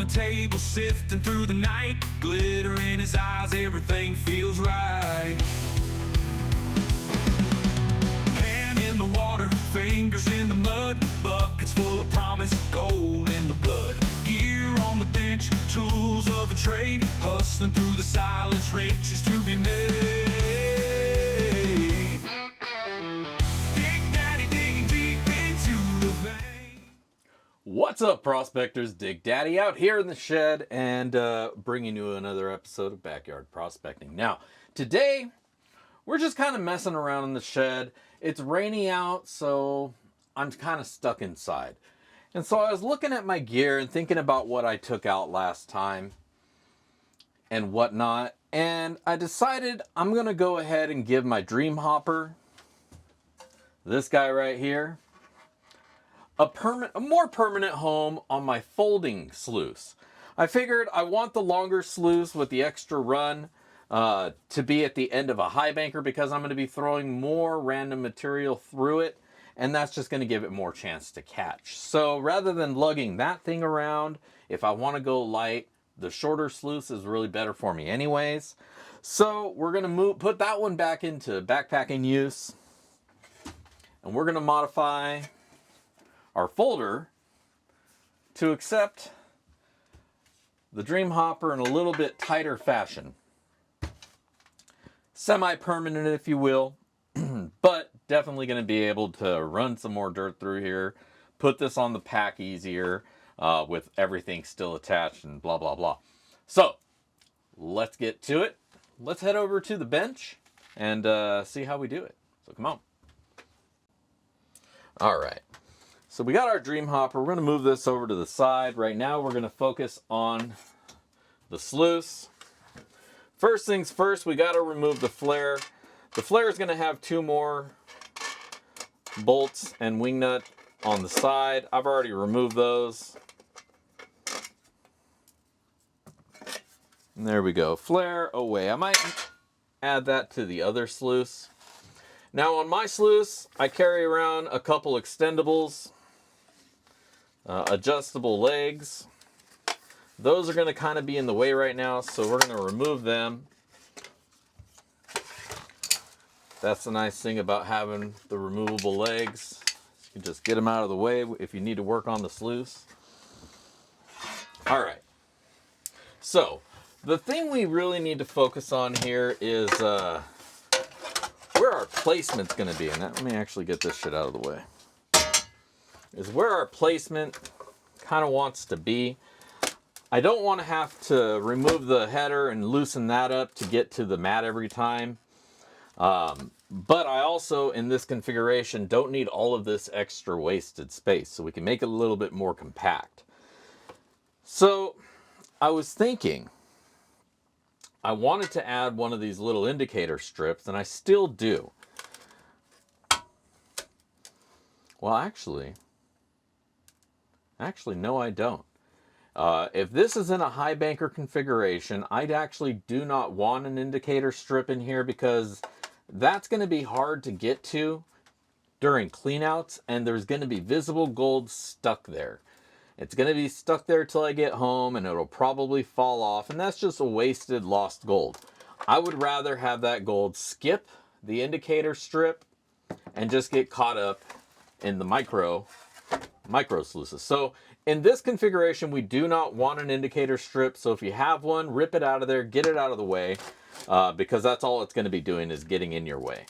table, sifting through the night. Glitter in his eyes, everything feels right. Hand in the water, fingers in the mud. Buckets full of promise, gold in the blood. Gear on the bench, tools of a trade. Hustling through the silence, riches to be made. What's up, prospectors? Dig Daddy out here in the shed and bringing you another episode of Backyard Prospecting. Now, today, we're just kind of messing around in the shed. It's rainy out, so I'm kind of stuck inside. And so I was looking at my gear and thinking about what I took out last time and whatnot. And I decided I'm going to go ahead and give my Dreamhopper, this guy right here, a more permanent home on my folding sluice. I figured I want the longer sluice with the extra run to be at the end of a highbanker because I'm going to be throwing more random material through it, and that's just going to give it more chance to catch. So rather than lugging that thing around, if I want to go light, the shorter sluice is really better for me anyways. So we're going to put that one back into backpacking use, and we're going to modify our folder to accept the Dreamhopper in a little bit tighter fashion. Semi-permanent, if you will, but definitely going to be able to run some more dirt through here, put this on the pack easier with everything still attached and blah, blah, blah. So let's get to it. Let's head over to the bench and see how we do it. So come on. All right. So we got our Dreamhopper. We're going to move this over to the side. Right now we're going to focus on the sluice. First things first, we got to remove the flare. The flare is going to have 2 more bolts and wing nut on the side. I've already removed those. And there we go. Flare away. I might add that to the other sluice. Now on my sluice, I carry around a couple extendables. Adjustable legs. Those are going to kind of be in the way right now, so we're going to remove them. That's the nice thing about having the removable legs. You can just get them out of the way if you need to work on the sluice. All right. So the thing we really need to focus on here is where our placement's going to be. And let me actually get this shit out of the way. Is where our placement kind of wants to be. I don't want to have to remove the header and loosen that up to get to the mat every time. But I also, in this configuration, don't need all of this extra wasted space, so we can make it a little bit more compact. So I was thinking I wanted to add one of these little indicator strips, and I still do. Well, actually, no, I don't. If this is in a highbanker configuration, I actually do not want an indicator strip in here because that's going to be hard to get to during cleanouts, and there's going to be visible gold stuck there. It's going to be stuck there till I get home, and it'll probably fall off, and that's just a wasted, lost gold. I would rather have that gold skip the indicator strip and just get caught up in the micro sluices. So in this configuration, we do not want an indicator strip. So if you have one, rip it out of there, get it out of the way, because that's all it's going to be doing is getting in your way.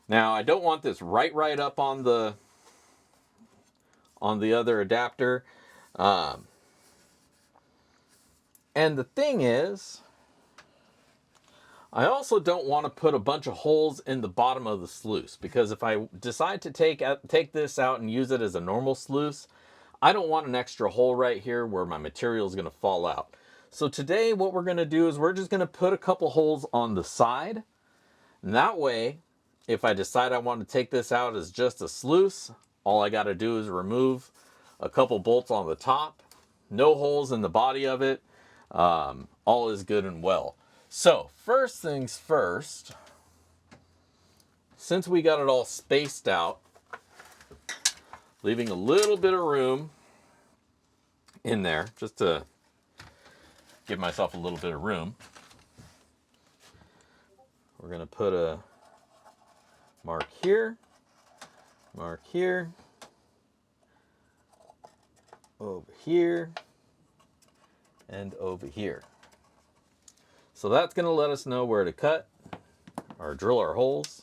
Now, I don't want this right up on the other adapter. And the thing is, I also don't want to put a bunch of holes in the bottom of the sluice, because if I decide to take this out and use it as a normal sluice, I don't want an extra hole right here where my material is going to fall out. So today what we're going to do is we're just going to put a couple holes on the side. And that way, if I decide I want to take this out as just a sluice, all I got to do is remove a couple bolts on the top. No holes in the body of it. All is good and well. So first things first, since we got it all spaced out, leaving a little bit of room in there just to give myself a little bit of room. We're going to put a mark here, over here, and over here. So that's going to let us know where to cut or drill our holes.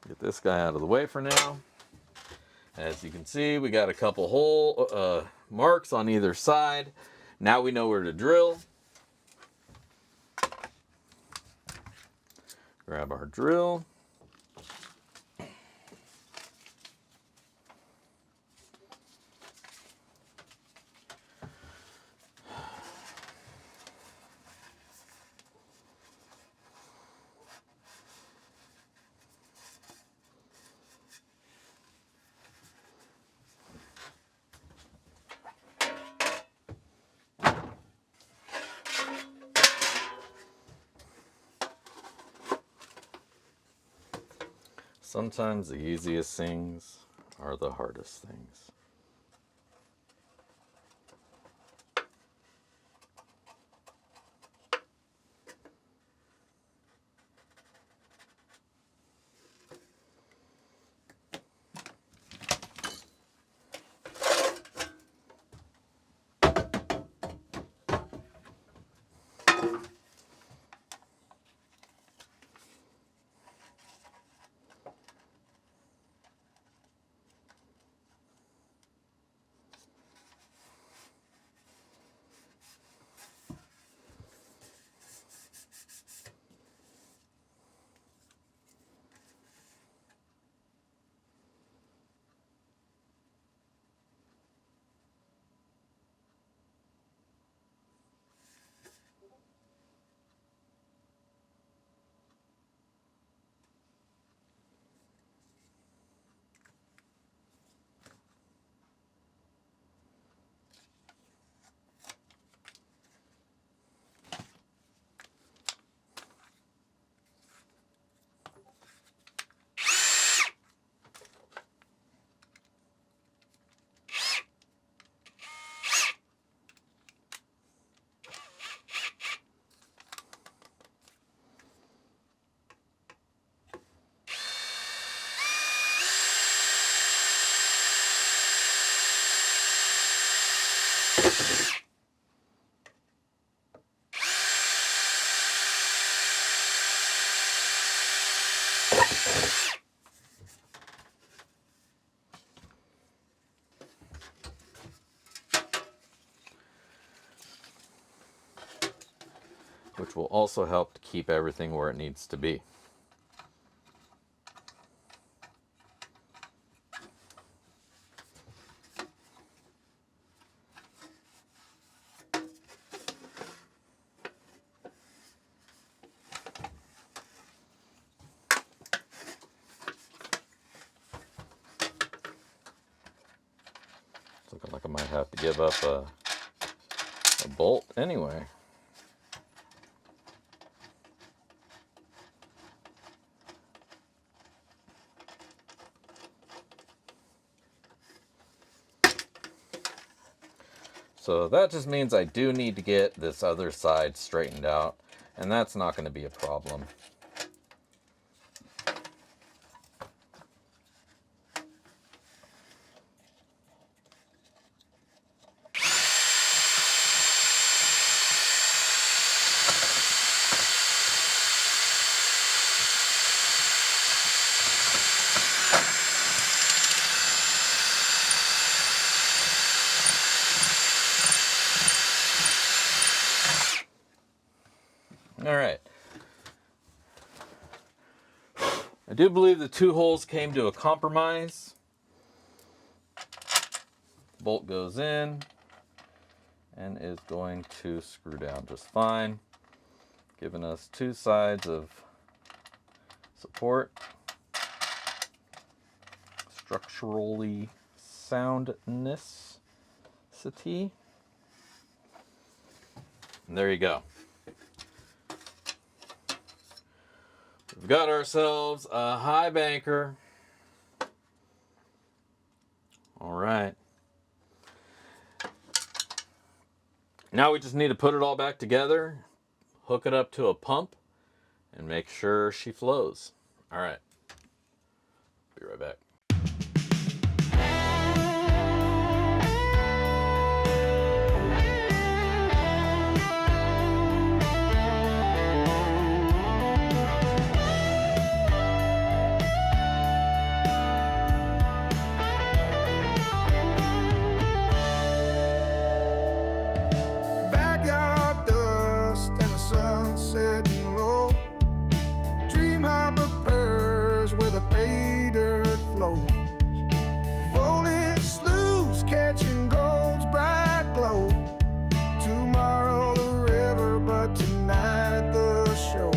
Get this guy out of the way for now. As you can see, we got a couple hole marks on either side. Now we know where to drill. Grab our drill. Sometimes the easiest things are the hardest things. Which will also help to keep everything where it needs to be. It's looking like I might have to give up a bolt anyway. So that just means I do need to get this other side straightened out, and that's not going to be a problem. All right. I do believe the two holes came to a compromise. Bolt goes in and is going to screw down just fine, giving us two sides of support. Structurally soundness. And there you go. We've got ourselves a high banker. All right. Now we just need to put it all back together, hook it up to a pump, and make sure she flows. All right, be right back. Backyard dust and the sun setting low. Dreamhopper purrs with a paydirt flow. Rolling sluice catching gold's bright glow. Tomorrow the river, but tonight the show.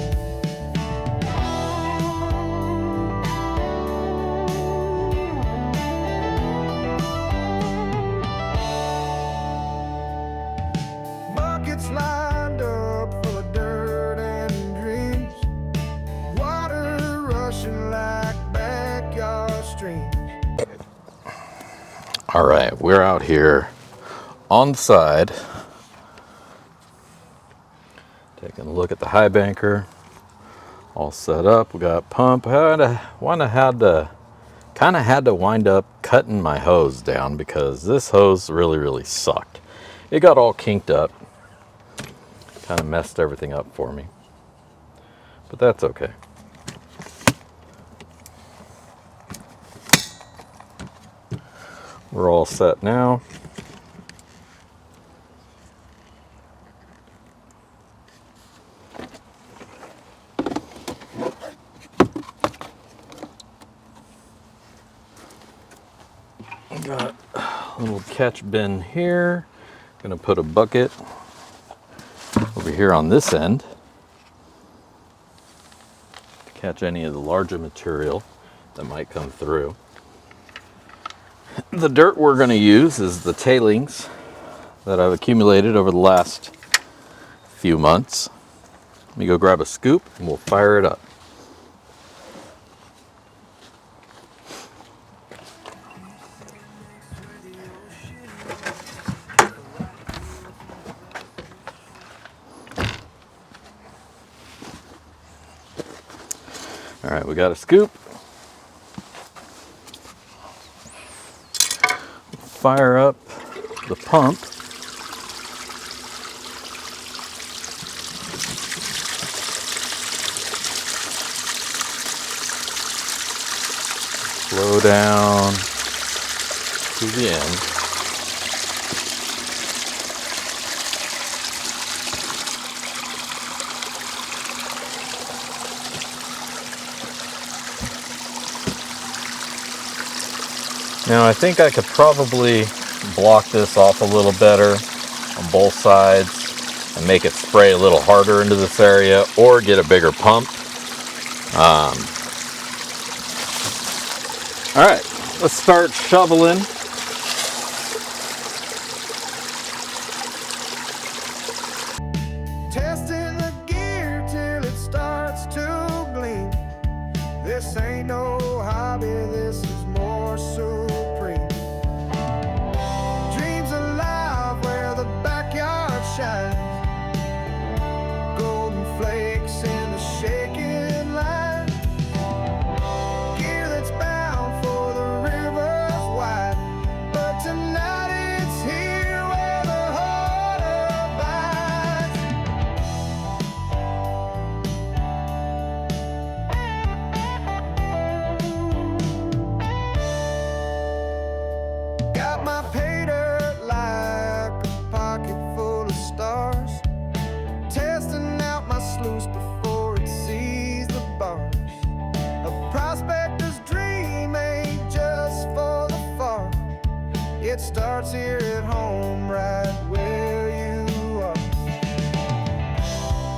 Buckets lined up full of dirt and dreams. Water rushing like backyard streams. All right, we're out here on the side, taking a look at the highbanker, all set up. We got pump. Kind of had to wind up cutting my hose down because this hose really sucked. It got all kinked up, kind of messed everything up for me, but that's okay. We're all set now. Got a little catch bin here. Gonna put a bucket over here on this end to catch any of the larger material that might come through. The dirt we're going to use is the tailings that I've accumulated over the last few months. Let me go grab a scoop and we'll fire it up. All right, we got a scoop. Fire up the pump. Slow down to the end. Now I think I could probably block this off a little better on both sides and make it spray a little harder into this area, or get a bigger pump. All right, let's start shoveling. Testing the gear till it starts to gleam. This ain't no hobby, this is more supreme. Dreams alive where the backyard shines. Golden flakes in the shaking line. Gear that's bound for the river's wide. But tonight it's here where the heart abides. Got my paydirt like a pocket full of stars. Testing out my sluice before it sees the bars. A prospector's dream ain't just for the far. It starts here at home, right where you are.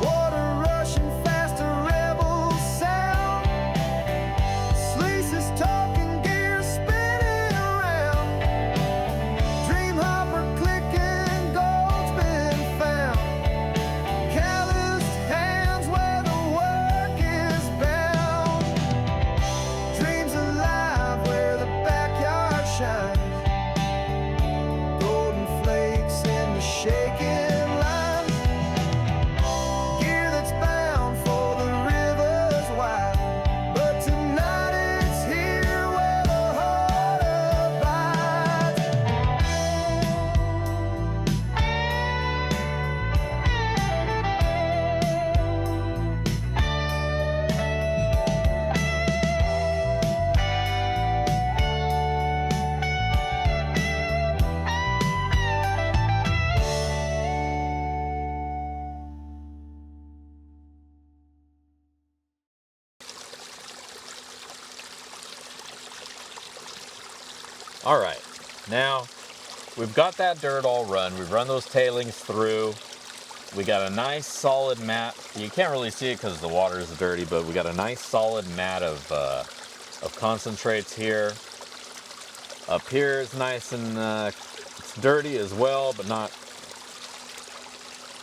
Water rushing fast, a rebel sound. Sluice is talking, gear spinning around. Dreamhopper clicking, gold's been found. Calloused hands where the work is bound. Dreams alive where the backyard shines. Golden All right, now we've got that dirt all run. We've run those tailings through. We got a nice solid mat. You can't really see it because the water is dirty, but we got a nice solid mat of concentrates here. Up here is nice and it's dirty as well, but not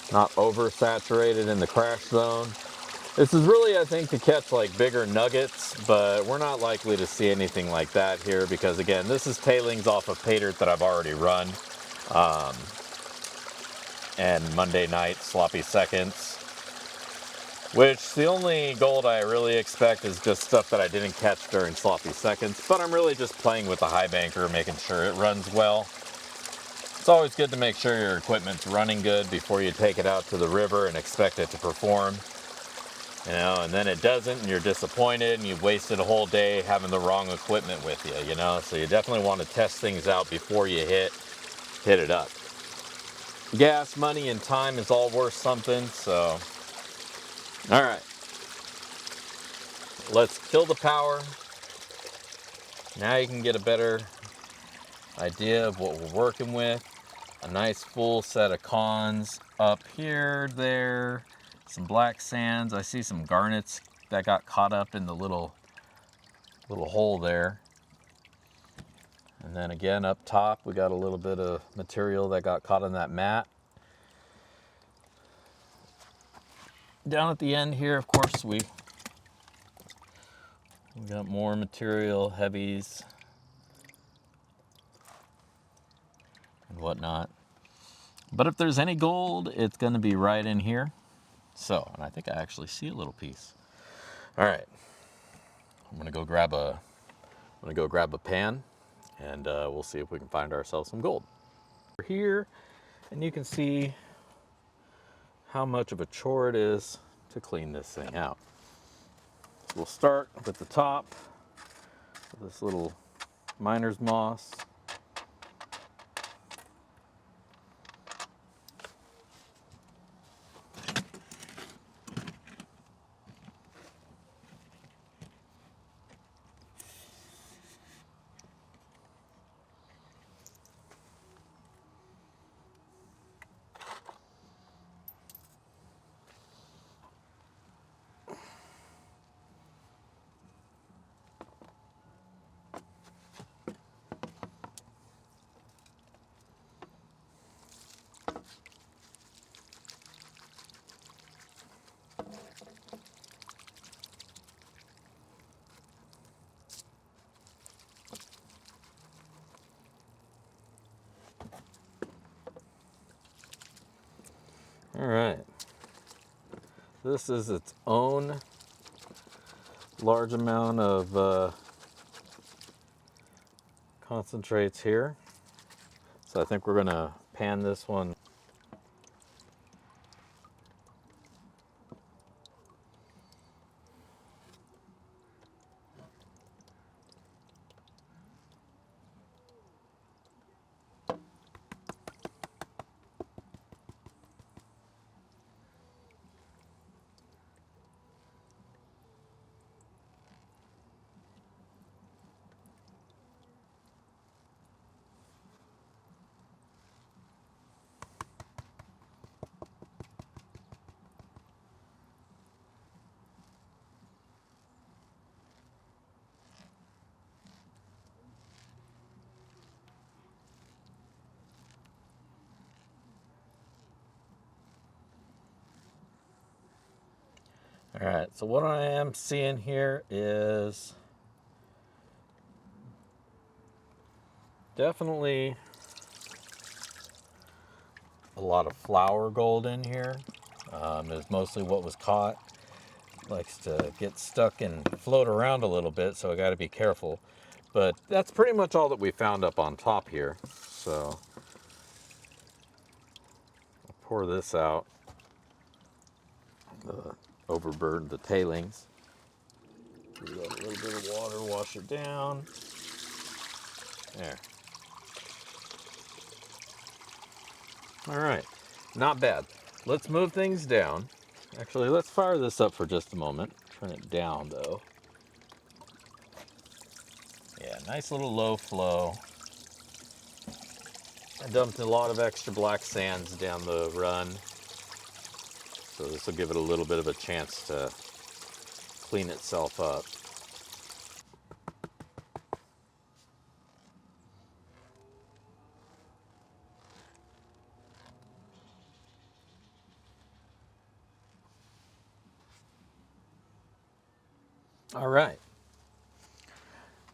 oversaturated in the crash zone. This is really, I think, to catch like bigger nuggets, but we're not likely to see anything like that here because, again, this is tailings off of paydirt that I've already run. And Monday night sloppy seconds, which the only gold I really expect is just stuff that I didn't catch during sloppy seconds, but I'm really just playing with the highbanker, making sure it runs well. It's always good to make sure your equipment's running good before you take it out to the river and expect it to perform. You know, and then it doesn't and you're disappointed and you've wasted a whole day having the wrong equipment with you, you know? So you definitely want to test things out before you hit it up. Gas, money, and time is all worth something, so. All right. Let's kill the power. Now you can get a better idea of what we're working with. A nice full set of cons up here, there. Some black sands. I see some garnets that got caught up in the little hole there. And then again, up top, we got a little bit of material that got caught in that mat. Down at the end here, of course, we got more material, heavies, and whatnot. But if there's any gold, it's going to be right in here. So, and I think I actually see a little piece. All right, I'm going to go grab a pan, and we'll see if we can find ourselves some gold. We're here, and you can see how much of a chore it is to clean this thing out. We'll start with the top, with this little miner's moss. All right, this is its own large amount of concentrates here. So I think we're gonna pan this one. All right, so what I am seeing here is definitely a lot of flour gold in here. Is mostly what was caught. Likes to get stuck and float around a little bit, so I got to be careful. But that's pretty much all that we found up on top here. So I'll pour this out. Overburden the tailings. We got a little bit of water, wash it down. There. All right, not bad. Let's move things down. Actually, let's fire this up for just a moment. Turn it down though. Yeah, nice little low flow. I dumped a lot of extra black sands down the run, so this will give it a little bit of a chance to clean itself up. All right.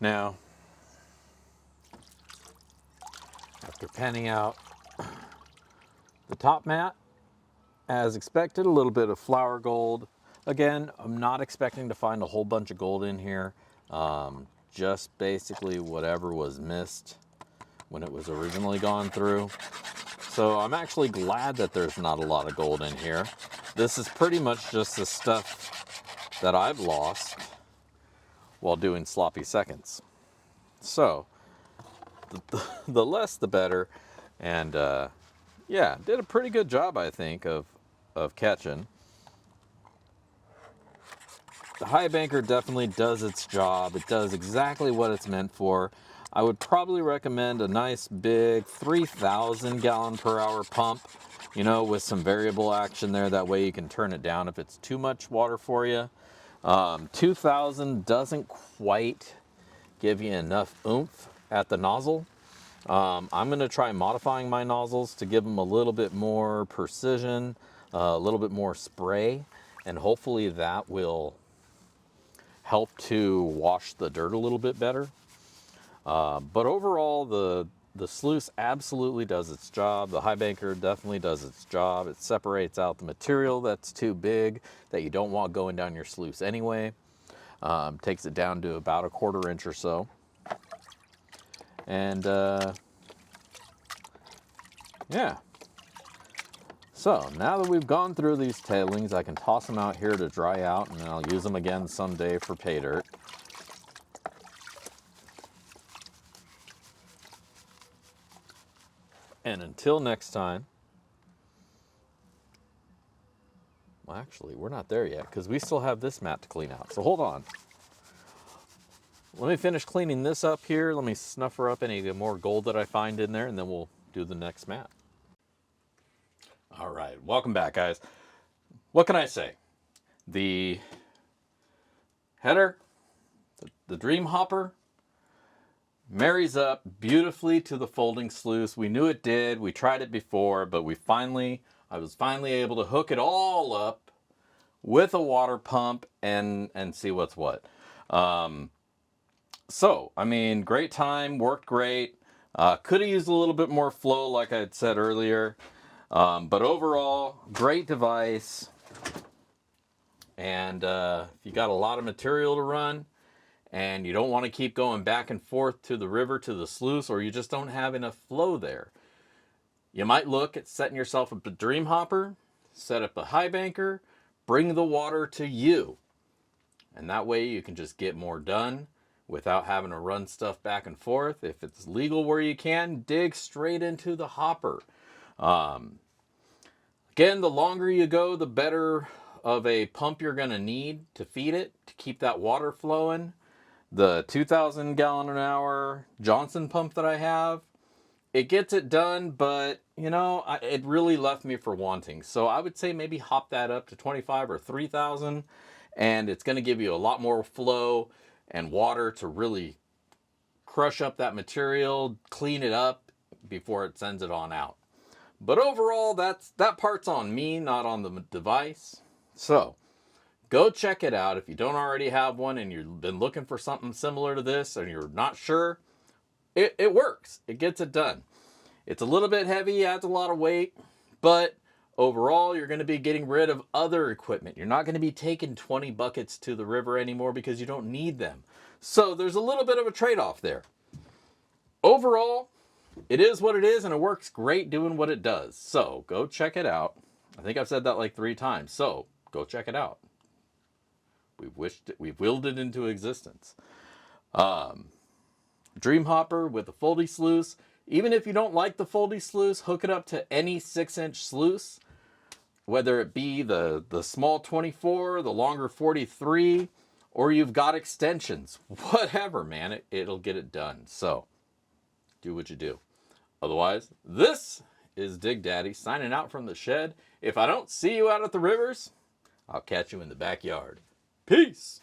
Now, after panning out the top mat, as expected, a little bit of flour gold. Again, I'm not expecting to find a whole bunch of gold in here. Just basically whatever was missed when it was originally gone through. So I'm actually glad that there's not a lot of gold in here. This is pretty much just the stuff that I've lost while doing sloppy seconds. So the less the better. And yeah, did a pretty good job, I think, of catching. The highbanker definitely does its job. It does exactly what it's meant for. I would probably recommend a nice big 3,000 gallon per hour pump, you know, with some variable action there. That way you can turn it down if it's too much water for you. 2,000 doesn't quite give you enough oomph at the nozzle. I'm going to try modifying my nozzles to give them a little bit more precision, a little bit more spray, and hopefully that will help to wash the dirt a little bit better. But overall, the sluice absolutely does its job. The highbanker definitely does its job. It separates out the material that's too big that you don't want going down your sluice anyway. Takes it down to about a 1/4 inch or so. And yeah. So now that we've gone through these tailings, I can toss them out here to dry out, and then I'll use them again someday for pay dirt. And until next time, well, actually, we're not there yet because we still have this mat to clean out. So hold on. Let me finish cleaning this up here. Let me snuffer up any more gold that I find in there, and then we'll do the next mat. All right, welcome back, guys. What can I say? The header, the Dreamhopper, marries up beautifully to the folding sluice. We knew it did. We tried it before, but I was finally able to hook it all up with a water pump and see what's what. So, I mean, great time, worked great. Could have used a little bit more flow, like I had said earlier. But overall, great device. And if you got a lot of material to run and you don't want to keep going back and forth to the river, to the sluice, or you just don't have enough flow there, you might look at setting yourself up a Dreamhopper, set up a highbanker, bring the water to you. And that way you can just get more done without having to run stuff back and forth. If it's legal where you can, dig straight into the hopper. Again, the longer you go, the better of a pump you're going to need to feed it, to keep that water flowing. The 2,000 gallon an hour Johnson pump that I have, it gets it done, but, you know, it really left me for wanting. So I would say maybe hop that up to 25 or 3,000, and it's going to give you a lot more flow and water to really crush up that material, clean it up before it sends it on out. But overall, that part's on me, not on the device. So go check it out. If you don't already have one and you've been looking for something similar to this and you're not sure, it works. It gets it done. It's a little bit heavy, adds a lot of weight, but overall, you're going to be getting rid of other equipment. You're not going to be taking 20 buckets to the river anymore because you don't need them. So there's a little bit of a trade-off there. Overall, it is what it is, and it works great doing what it does. So go check it out. I think I've said that like 3 times. So go check it out. We've willed it into existence. Dreamhopper with the foldy sluice. Even if you don't like the foldy sluice, hook it up to any 6-inch sluice, whether it be the small 24, the longer 43, or you've got extensions. Whatever, man, it'll get it done. So do what you do. Otherwise, this is Dig Daddy signing out from the shed. If I don't see you out at the rivers, I'll catch you in the backyard. Peace!